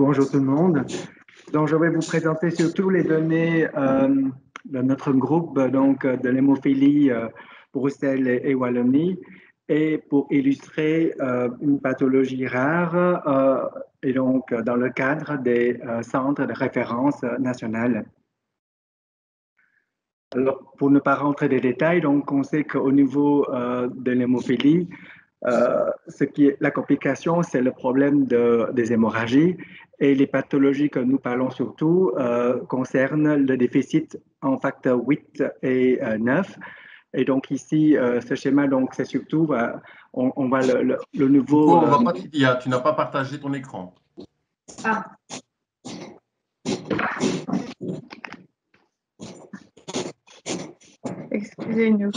bonjour tout le monde. Donc, je vais vous présenter surtout les données de notre groupe de l'hémophilie Bruxelles et Wallonie, et pour illustrer une pathologie rare et donc dans le cadre des centres de référence nationales. Alors, pour ne pas rentrer dans les détails, donc on sait qu'au niveau de l'hémophilie, ce qui est la complication, c'est le problème des hémorragies, et les pathologies que nous parlons surtout concernent le déficit en facteur 8 et 9. Et donc ici, ce schéma, donc c'est surtout, on voit le nouveau... on voit pas Tidia, tu n'as pas partagé ton écran. Ah. Excusez-nous.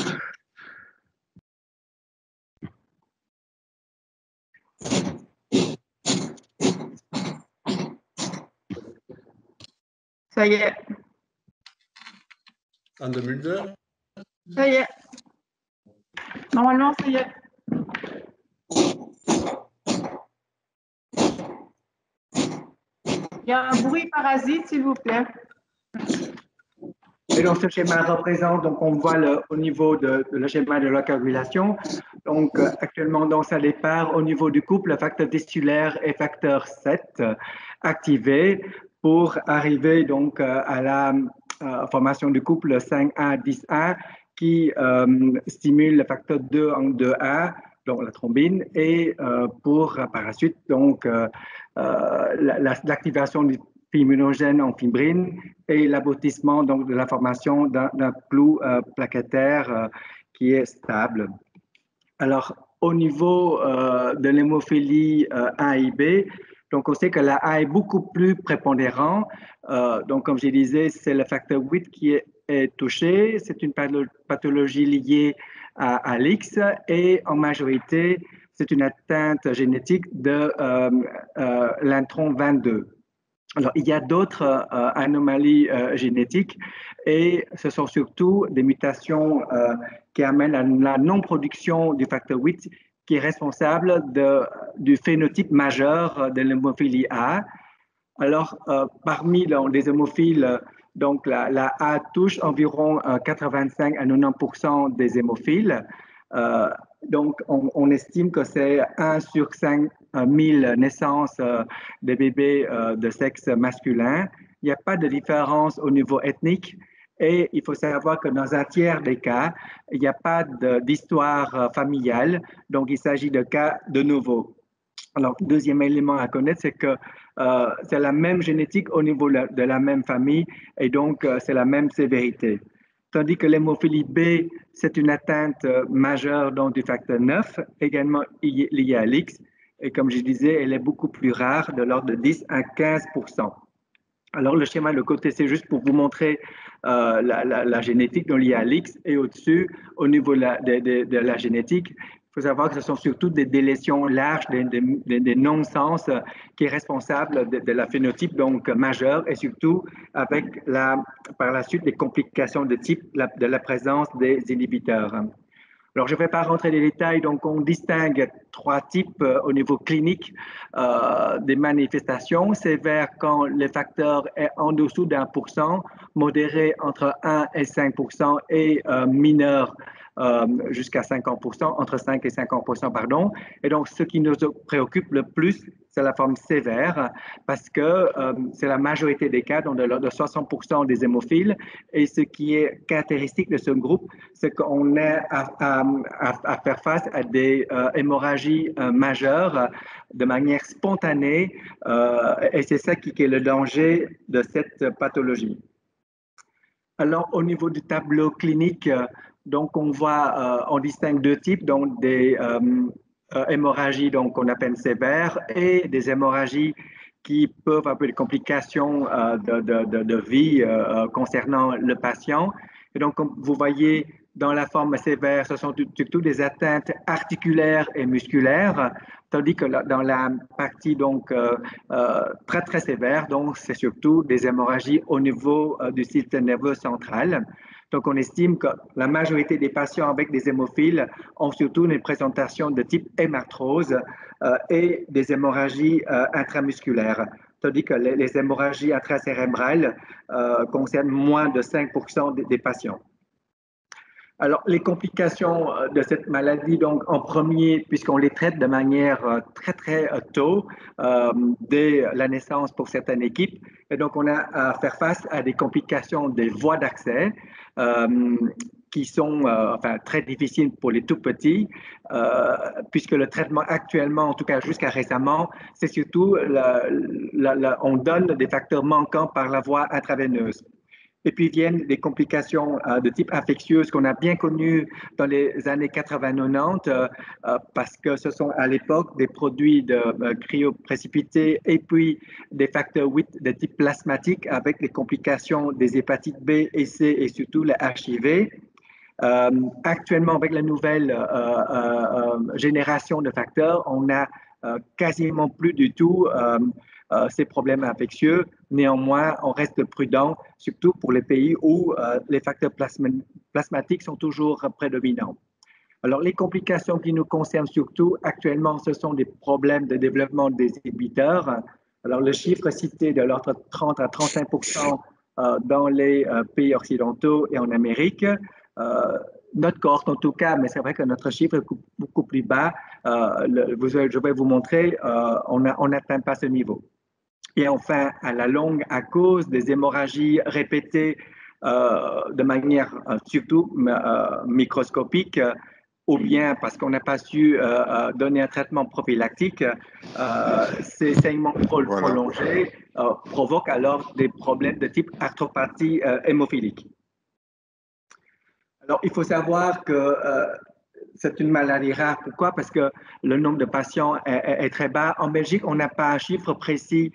Ça y est. En 2002. Ça y est. Normalement, ça y est. Il y a un bruit parasite, s'il vous plaît. Et donc, ce schéma représente, donc on voit au niveau de le schéma de la coagulation. Donc, actuellement, dans sa départ, au niveau du couple, le facteur tissulaire est facteur 7 activé pour arriver donc à la formation du couple 5A-10A qui stimule le facteur 2 en 2A, donc la thrombine, et pour par la suite, donc, l'activation du immunogène en fibrine et l'aboutissement donc de la formation d'un clou plaquettaire qui est stable. Alors, au niveau de l'hémophilie A et B, donc on sait que la A est beaucoup plus prépondérant. Donc, comme je disais, c'est le facteur 8 qui est touché. C'est une pathologie liée à l'X, et en majorité, c'est une atteinte génétique de l'intron 22. Alors, il y a d'autres anomalies génétiques, et ce sont surtout des mutations qui amènent à la non-production du facteur 8 qui est responsable du phénotype majeur de l'hémophilie A. Alors, parmi les hémophiles, donc la A touche environ 85 à 90% des hémophiles. Donc, on estime que c'est 1 sur 5 000 naissances de bébés de sexe masculin. Il n'y a pas de différence au niveau ethnique, et il faut savoir que dans un tiers des cas, il n'y a pas d'histoire familiale, donc il s'agit de cas de nouveau. Alors, deuxième élément à connaître, c'est que c'est la même génétique au niveau de la même famille, et donc c'est la même sévérité. Tandis que l'hémophilie B, c'est une atteinte majeure donc, du facteur 9, également liée à l'X. Et comme je disais, elle est beaucoup plus rare, de l'ordre de 10 à 15%. Alors, le schéma de côté, c'est juste pour vous montrer la génétique donc, liée à l'X, et au-dessus, au niveau de la génétique, il faut savoir que ce sont surtout des délétions larges, des non-sens qui est responsable de la phénotype donc majeure, et surtout avec par la suite des complications de type de la présence des inhibiteurs. Alors, je ne vais pas rentrer dans les détails, donc on distingue 3 types au niveau clinique des manifestations. Sévères quand le facteur est en dessous d'1%, modéré entre 1 et 5%, et mineur jusqu'à 50%, entre 5 et 50%, pardon. Et donc, ce qui nous préoccupe le plus, c'est la forme sévère, parce que c'est la majorité des cas, donc de 60% des hémophiles. Et ce qui est caractéristique de ce groupe, c'est qu'on est à faire face à des hémorragies majeures de manière spontanée, et c'est ça qui est le danger de cette pathologie. Alors, au niveau du tableau clinique, donc on voit, on distingue 2 types, donc des hémorragies donc qu'on appelle sévères, et des hémorragies qui peuvent avoir des complications de vie concernant le patient. Et donc, comme vous voyez, dans la forme sévère, ce sont surtout des atteintes articulaires et musculaires, tandis que dans la partie donc très très sévère, donc c'est surtout des hémorragies au niveau du système nerveux central. Donc, on estime que la majorité des patients avec des hémophiles ont surtout une présentation de type hémarthrose et des hémorragies intramusculaires. tandis que les hémorragies intracérébrales concernent moins de 5% des patients. Alors, les complications de cette maladie, donc en premier, puisqu'on les traite de manière très tôt, dès la naissance pour certaines équipes, et donc on a à faire face à des complications des voies d'accès qui sont très difficiles pour les tout petits, puisque le traitement actuellement, en tout cas jusqu'à récemment, c'est surtout, on donne des facteurs manquants par la voie intraveineuse. Et puis viennent des complications de type infectieuse qu'on a bien connues dans les années 80-90 parce que ce sont à l'époque des produits de cryoprécipités et puis des facteurs 8 de type plasmatique avec les complications des hépatites B et C et surtout le HIV. Actuellement, avec la nouvelle génération de facteurs, on a quasiment plus du tout ces problèmes infectieux. Néanmoins, on reste prudent, surtout pour les pays où les facteurs plasmatiques sont toujours prédominants. Alors, les complications qui nous concernent surtout actuellement, ce sont des problèmes de développement des inhibiteurs. Alors, le chiffre cité de l'ordre de 30 à 35% dans les pays occidentaux et en Amérique. Notre cohorte en tout cas, mais c'est vrai que notre chiffre est beaucoup plus bas. Je vais vous montrer, on n'atteint pas ce niveau. Et enfin, à la longue, à cause des hémorragies répétées de manière surtout microscopique, ou bien parce qu'on n'a pas su donner un traitement prophylactique, ces saignements prolongés provoquent alors des problèmes de type arthropathie hémophilique. Alors, il faut savoir que c'est une maladie rare. Pourquoi? Parce que le nombre de patients est très bas. En Belgique, on n'a pas un chiffre précis.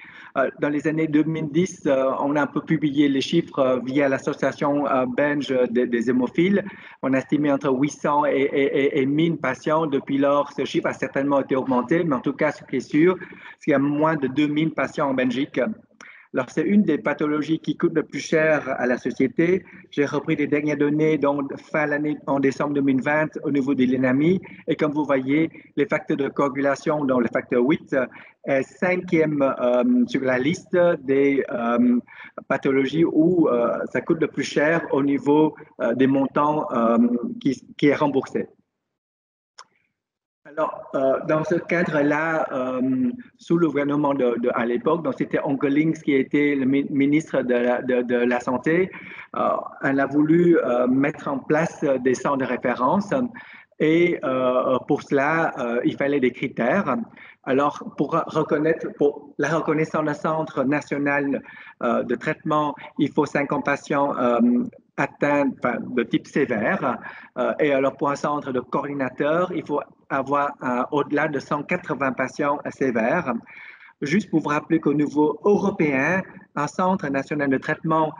Dans les années 2010, on a un peu publié les chiffres via l'association belge des hémophiles. On a estimé entre 800 et 1000 patients. Depuis lors, ce chiffre a certainement été augmenté, mais en tout cas, ce qui est sûr, c'est qu'il y a moins de 2000 patients en Belgique. Alors, c'est une des pathologies qui coûte le plus cher à la société. J'ai repris les dernières données donc, fin l'année en décembre 2020 au niveau de l'INAMI. Et comme vous voyez, les facteurs de coagulation, dont le facteur 8, est cinquième sur la liste des pathologies où ça coûte le plus cher au niveau des montants qui est remboursé. Alors, dans ce cadre-là, sous le gouvernement à l'époque, donc c'était Onke Links qui était le ministre de la Santé, elle a voulu mettre en place des centres de référence et pour cela, il fallait des critères. Alors, pour la reconnaissance d'un centre national de traitement, il faut 50 patients atteints de type sévère. Et alors, pour un centre de coordinateur, il faut avoir au-delà de 180 patients sévères. Juste pour vous rappeler qu'au niveau européen, un centre national de traitement,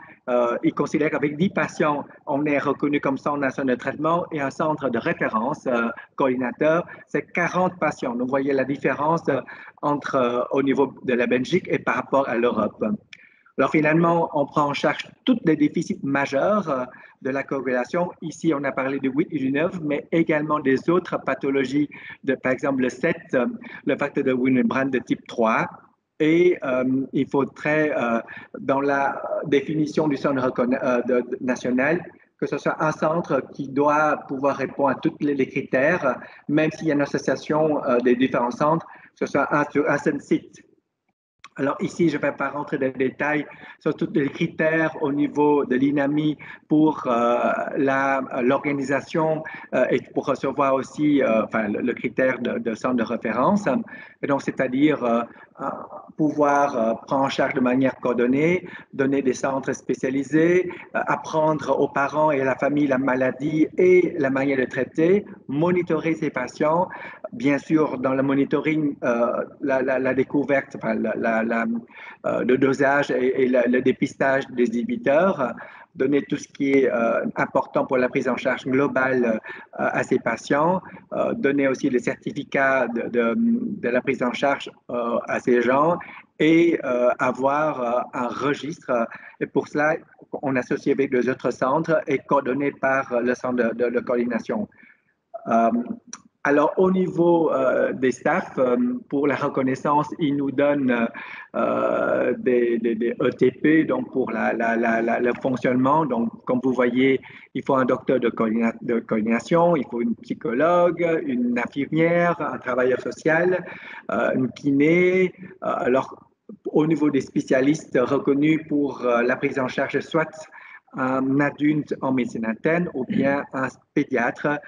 il considère qu'avec 10 patients, on est reconnu comme centre national de traitement et un centre de référence, coordinateur, c'est 40 patients. Donc, vous voyez la différence entre au niveau de la Belgique et par rapport à l'Europe. Alors finalement, on prend en charge tous les déficits majeurs de la coagulation. Ici, on a parlé du 8 et du 9, mais également des autres pathologies, par exemple le 7, le facteur de Willebrand de type 3. Et il faudrait, dans la définition du centre national, que ce soit un centre qui doit pouvoir répondre à tous les critères, même s'il y a une association des différents centres, que ce soit un seul site. Alors ici, je ne vais pas rentrer dans les détails sur tous les critères au niveau de l'INAMI pour l'organisation et pour recevoir aussi le critère de centre de référence. Et donc, c'est-à-dire pouvoir prendre en charge de manière coordonnée, donner des centres spécialisés, apprendre aux parents et à la famille la maladie et la manière de traiter, monitorer ces patients, bien sûr dans le monitoring, la découverte, le dosage et le dépistage des inhibiteurs, donner tout ce qui est important pour la prise en charge globale à ces patients, donner aussi le certificat de la prise en charge à ces gens et avoir un registre. Et pour cela, on associe avec les autres centres et coordonné par le centre de coordination. Alors, au niveau des staffs, pour la reconnaissance, ils nous donnent des ETP donc pour le fonctionnement. Donc, comme vous voyez, il faut un docteur de coordination, il faut une psychologue, une infirmière, un travailleur social, une kiné. Alors, au niveau des spécialistes reconnus pour la prise en charge, soit un adulte en médecine interne ou bien un pédiatre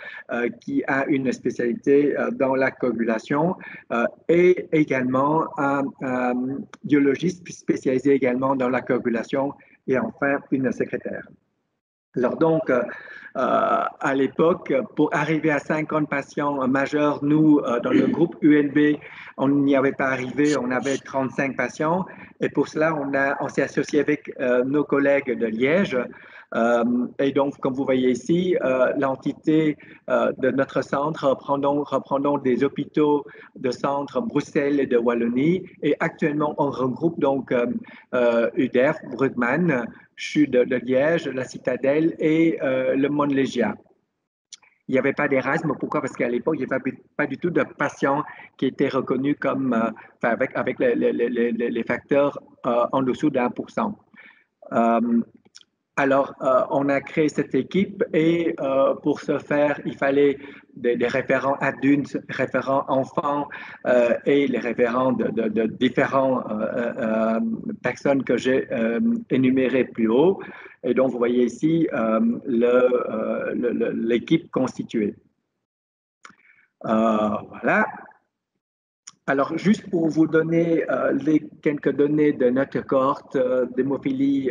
qui a une spécialité dans la coagulation et également un biologiste spécialisé également dans la coagulation et enfin une secrétaire. Alors donc, à l'époque, pour arriver à 50 patients majeurs, nous, dans le groupe UNB, on n'y avait pas arrivé, on avait 35 patients. Et pour cela, on s'est associé avec nos collègues de Liège. Et donc, comme vous voyez ici, l'entité de notre centre reprenons des hôpitaux de centre Bruxelles et de Wallonie. Et actuellement, on regroupe donc UDEF, Brugman, CHU de Liège, la Citadelle et le Monlégia. Il n'y avait pas d'Erasme. Pourquoi? Parce qu'à l'époque, il n'y avait pas du tout de patients qui étaient reconnus comme avec les facteurs en dessous d'1%. Alors, on a créé cette équipe et pour ce faire, il fallait des référents adultes, référents enfants et les référents de différentes personnes que j'ai énumérées plus haut. Et donc, vous voyez ici l'équipe constituée. Voilà. Alors, juste pour vous donner quelques données de notre cohorte d'hémophilie,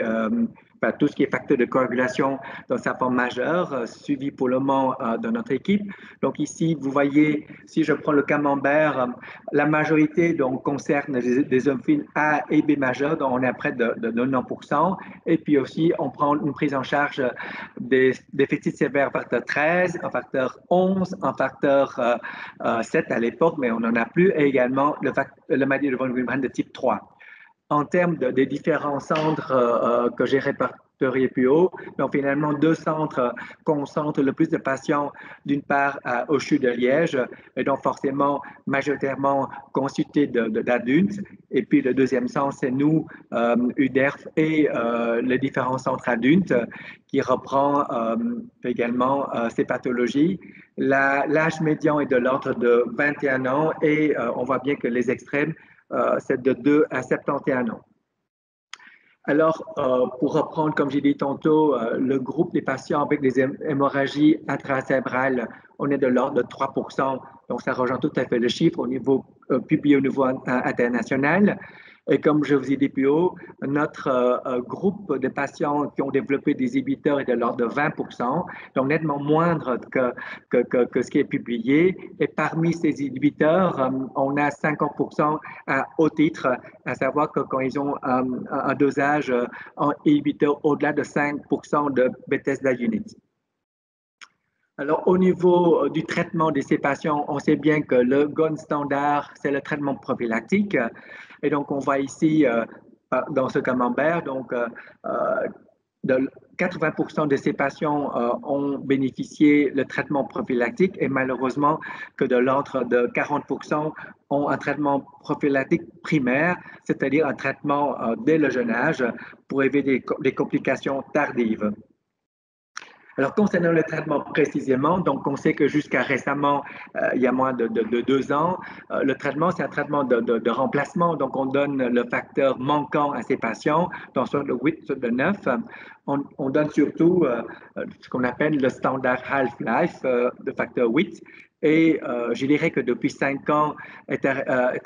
tout ce qui est facteur de coagulation dans sa forme majeure, suivi pour le moment de notre équipe. Donc ici, vous voyez, si je prends le camembert, la majorité donc, concerne des hémophiles A et B majeurs, donc on est à près de 90%. Et puis aussi, on prend une prise en charge des déficits sévères facteur 13, en facteur 11, en facteur 7 à l'époque, mais on n'en a plus, et également le maladie de von Willebrand de type 3. En termes des différents centres que j'ai répertoriés plus haut, donc finalement, 2 centres concentrent le plus de patients, d'une part au CHU de Liège, et donc forcément majoritairement constitués d'adultes, et puis le deuxième centre, c'est nous, UDERF et les différents centres adultes, qui reprend également ces pathologies. L'âge médian est de l'ordre de 21 ans et on voit bien que les extrêmes, c'est de 2 à 71 ans. Alors, pour reprendre, comme j'ai dit tantôt, le groupe des patients avec des hémorragies intracérébrales, on est de l'ordre de 3%. Donc, ça rejoint tout à fait le chiffre au niveau publié au niveau international. Et comme je vous ai dit plus haut, notre groupe de patients qui ont développé des inhibiteurs est de l'ordre de 20%, donc nettement moindre que ce qui est publié. Et parmi ces inhibiteurs, on a 50% à haut titre, à savoir que quand ils ont un dosage en inhibiteur au-delà de 5% de Bethesda unit. Alors, au niveau du traitement de ces patients, on sait bien que le gold standard, c'est le traitement prophylactique. Et donc, on voit ici, dans ce camembert, donc, 80% de ces patients ont bénéficié le traitement prophylactique et malheureusement que de l'ordre de 40% ont un traitement prophylactique primaire, c'est-à-dire un traitement dès le jeune âge pour éviter des complications tardives. Alors, concernant le traitement précisément, donc on sait que jusqu'à récemment, il y a moins de 2 ans, le traitement, c'est un traitement de remplacement. Donc, on donne le facteur manquant à ces patients, donc soit le 8, soit le 9. On donne surtout ce qu'on appelle le standard half-life de facteur 8. Et je dirais que depuis 5 ans est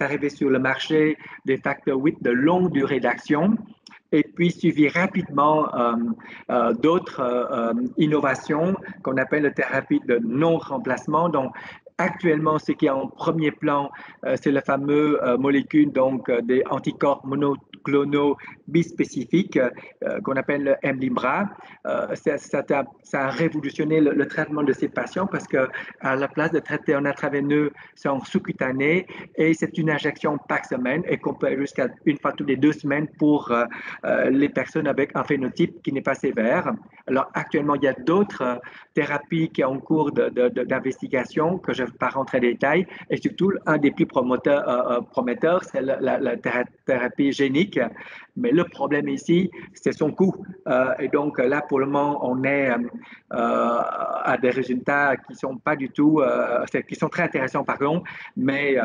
arrivé sur le marché des facteurs 8 de longue durée d'action. Et puis suivi rapidement d'autres innovations qu'on appelle la thérapie de non-remplacement. Donc, actuellement, ce qui est en premier plan, c'est la fameuse molécule donc, des anticorps monoclonaux bispécifiques qu'on appelle le Hemlibra. Ça a révolutionné le traitement de ces patients parce que à la place de traiter en intraveineux, c'est en sous-cutané et c'est une injection par semaine et qu'on peut jusqu'à une fois toutes les 2 semaines pour les personnes avec un phénotype qui n'est pas sévère. Alors actuellement, il y a d'autres thérapies qui sont en cours d'investigation que je ne vais pas rentrer dans les détails et surtout un des plus prometteurs, c'est la thérapie génique. Mais le problème ici, c'est son coût. Et donc là, pour le moment, on est à des résultats qui sont pas du tout, qui sont très intéressants par contre, mais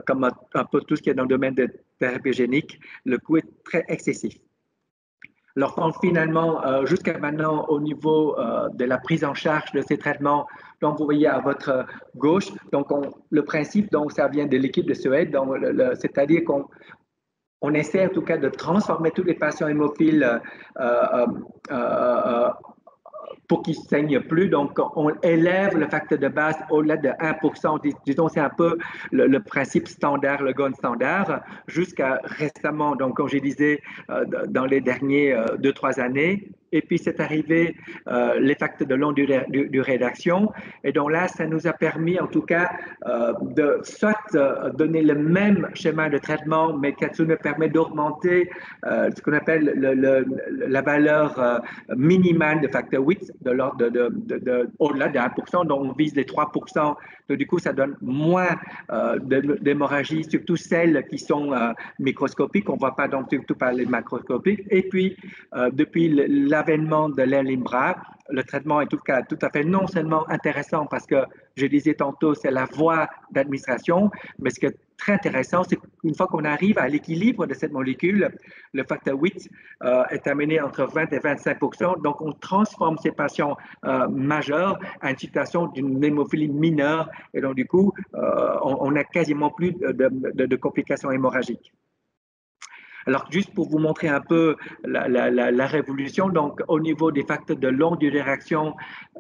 comme un peu tout ce qui est dans le domaine de thérapie génique, le coût est très excessif. Alors, finalement, jusqu'à maintenant, au niveau de la prise en charge de ces traitements, donc vous voyez à votre gauche, donc le principe, donc ça vient de l'équipe de Suède, c'est-à-dire qu'on essaie en tout cas de transformer tous les patients hémophiles pour qu'ils ne saignent plus. Donc, on élève le facteur de base au-delà de 1%. Disons, c'est un peu le principe standard, le gold standard, jusqu'à récemment, donc comme je disais, dans les derniers 2-3 années. Et puis, c'est arrivé les facteurs de longue durée d'action. Et donc là, ça nous a permis, en tout cas, de soit donner le même schéma de traitement, mais qui nous permet d'augmenter ce qu'on appelle la valeur minimale de facteur 8 de l'ordre au-delà de 1%. Donc, on vise les 3%. Donc, du coup, ça donne moins d'hémorragie, surtout celles qui sont microscopiques. On ne voit pas donc surtout parler de macroscopiques. Et puis, depuis l'avènement de l'Hemlibra, le traitement est tout à fait non seulement intéressant parce que, je disais tantôt, c'est la voie d'administration, mais ce qui est très intéressant, c'est qu'une fois qu'on arrive à l'équilibre de cette molécule, le facteur 8 est amené entre 20 et 25%. Donc, on transforme ces patients majeurs à une situation d'une hémophilie mineure. Et donc, du coup, on n'a quasiment plus de complications hémorragiques. Alors, juste pour vous montrer un peu la révolution, donc au niveau des facteurs de longue durée de réaction,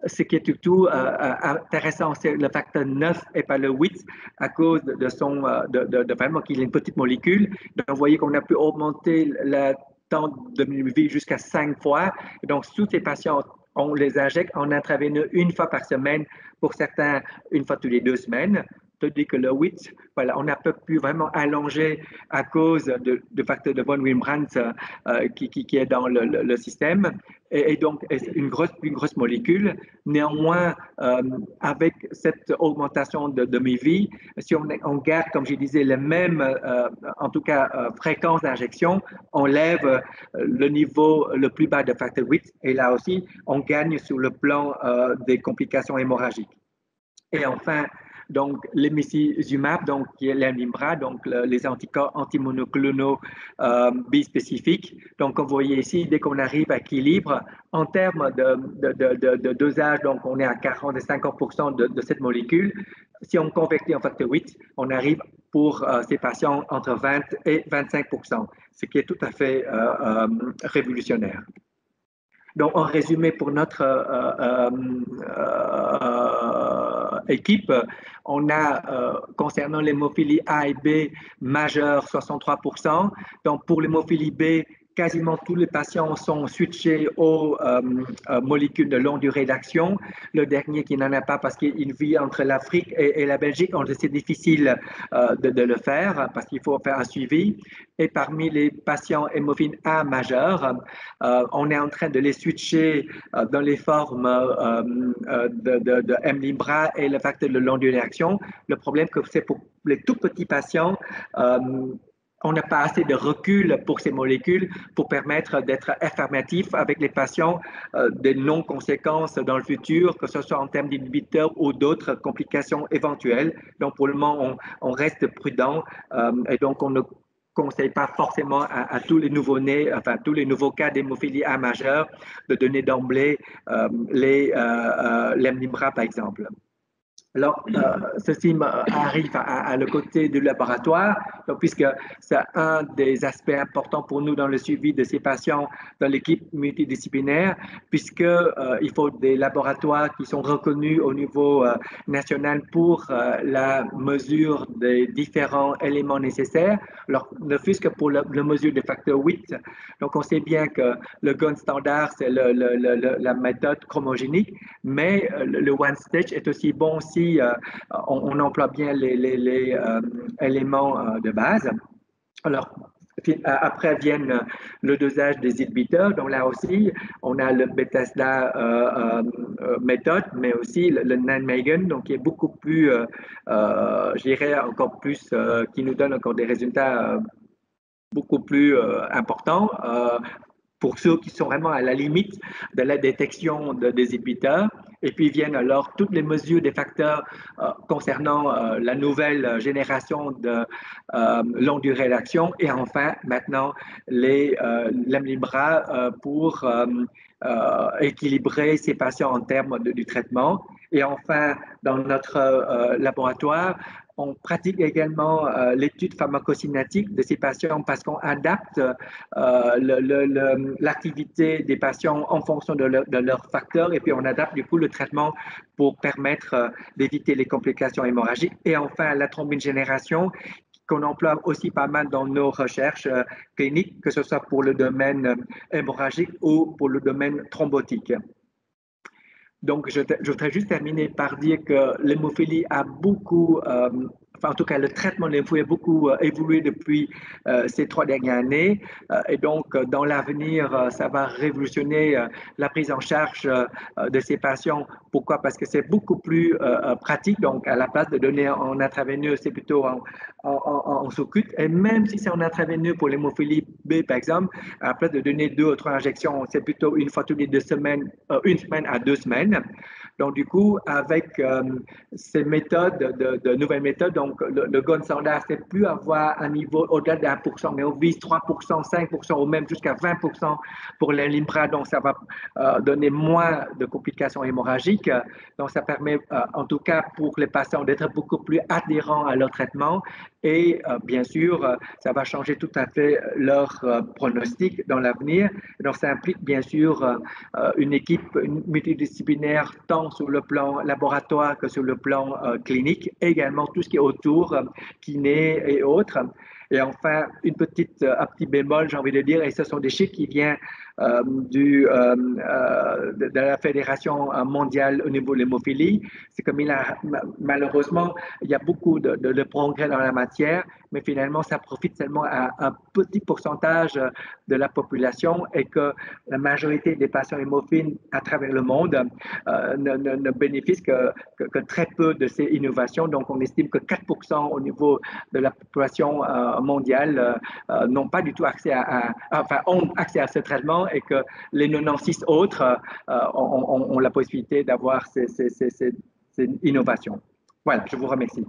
ce qui est surtout intéressant, c'est le facteur 9 et pas le 8 à cause de vraiment qu'il est une petite molécule. Donc, vous voyez qu'on a pu augmenter le temps de vie jusqu'à 5 fois. Et donc, tous ces patients, on les injecte en intraveineux une fois par semaine, pour certains une fois toutes les 2 semaines. Tandis que le 8, voilà, on n'a pas pu vraiment allonger à cause du facteur de von Willebrand qui est dans le système. Et donc, c'est une grosse molécule. Néanmoins, avec cette augmentation de demi-vie, si on garde, comme je disais, les mêmes, en tout cas, fréquence d'injection, on lève le niveau le plus bas de facteur 8. Et là aussi, on gagne sur le plan des complications hémorragiques. Et enfin, donc l'emicizumab, donc qui est l'Hemlibra, donc les anticorps antimonoclonaux bispécifiques. Donc, comme vous voyez ici, dès qu'on arrive à équilibre, en termes de dosage, donc on est à 40 et 50% de cette molécule. Si on convertit en facteur 8, on arrive pour ces patients entre 20 et 25%, ce qui est tout à fait révolutionnaire. Donc, en résumé, pour notre équipe, on a, concernant l'hémophilie A et B, majeure 63%. Donc, pour l'hémophilie B, quasiment tous les patients sont switchés aux molécules de longue durée d'action. Le dernier qui n'en a pas parce qu'il vit entre l'Afrique et la Belgique, c'est difficile de le faire parce qu'il faut faire un suivi. Et parmi les patients hémophiles A majeurs, on est en train de les switcher dans les formes de Hemlibra et le facteur de longue durée d'action. Le problème, c'est pour les tout petits patients, on n'a pas assez de recul pour ces molécules pour permettre d'être affirmatif avec les patients des non-conséquences dans le futur, que ce soit en termes d'inhibiteurs ou d'autres complications éventuelles. Donc, pour le moment, on reste prudent et donc on ne conseille pas forcément à tous les nouveau-nés, enfin tous les nouveaux cas d'hémophilie A majeure, de donner d'emblée l'Hemlibra, par exemple. Alors, ceci arrive à le côté du laboratoire, donc, puisque c'est un des aspects importants pour nous dans le suivi de ces patients dans l'équipe multidisciplinaire, puisque il faut des laboratoires qui sont reconnus au niveau national pour la mesure des différents éléments nécessaires, alors, ne fût-ce que pour la mesure des facteurs 8. Donc, on sait bien que le gold standard, c'est la méthode chromogénique, mais le one stage est aussi bon si on emploie bien les éléments de base. Alors, après viennent le dosage des inhibiteurs. Donc là aussi, on a le Bethesda méthode, mais aussi le Nijmegen, donc qui est beaucoup plus, je dirais encore plus, qui nous donne encore des résultats beaucoup plus importants. Pour ceux qui sont vraiment à la limite de la détection des inhibiteurs. Et puis viennent alors toutes les mesures des facteurs concernant la nouvelle génération de longue durée d'action. Et enfin, maintenant, les Lemlibra pour équilibrer ces patients en termes du traitement. Et enfin, dans notre laboratoire, on pratique également l'étude pharmacocinétique de ces patients parce qu'on adapte l'activité des patients en fonction de leurs facteurs et puis on adapte du coup le traitement pour permettre d'éviter les complications hémorragiques. Et enfin, la thrombine génération qu'on emploie aussi pas mal dans nos recherches cliniques, que ce soit pour le domaine hémorragique ou pour le domaine thrombotique. Donc, je voudrais juste terminer par dire que l'hémophilie a beaucoup, enfin en tout cas le traitement de l'hémophilie a beaucoup évolué depuis ces 3 dernières années. Et donc, dans l'avenir, ça va révolutionner la prise en charge de ces patients. Pourquoi? Parce que c'est beaucoup plus pratique. Donc, à la place de donner en intraveineux, c'est plutôt en sous-cut. Et même si c'est en intraveineux pour l'hémophilie B, par exemple, à la place de donner 2 ou 3 injections, c'est plutôt une fois toutes les 2 semaines, 1 semaine à 2 semaines. Donc, du coup, avec ces méthodes, de nouvelles méthodes, donc le gold standard, c'est plus avoir un niveau au-delà de 1%, mais on vise 3%, 5% ou même jusqu'à 20% pour les Limbra. Donc, ça va donner moins de complications hémorragiques. Donc, ça permet, en tout cas, pour les patients d'être beaucoup plus adhérents à leur traitement. Et bien sûr, ça va changer tout à fait leur pronostic dans l'avenir. Donc, ça implique bien sûr une équipe multidisciplinaire tant sur le plan laboratoire que sur le plan clinique, et également tout ce qui est autour, kiné et autres. Et enfin, un petit bémol, j'ai envie de dire, et ce sont des chiffres qui viennent de la Fédération mondiale au niveau de l'hémophilie, c'est que malheureusement, il y a beaucoup de progrès dans la matière, mais finalement, ça profite seulement à un petit pourcentage de la population et que la majorité des patients hémophiles à travers le monde ne bénéficient que très peu de ces innovations. Donc, on estime que 4% au niveau de la population mondiale n'ont pas du tout accès ont accès à ce traitement et que les 96 autres ont la possibilité d'avoir ces innovations. Voilà, je vous remercie.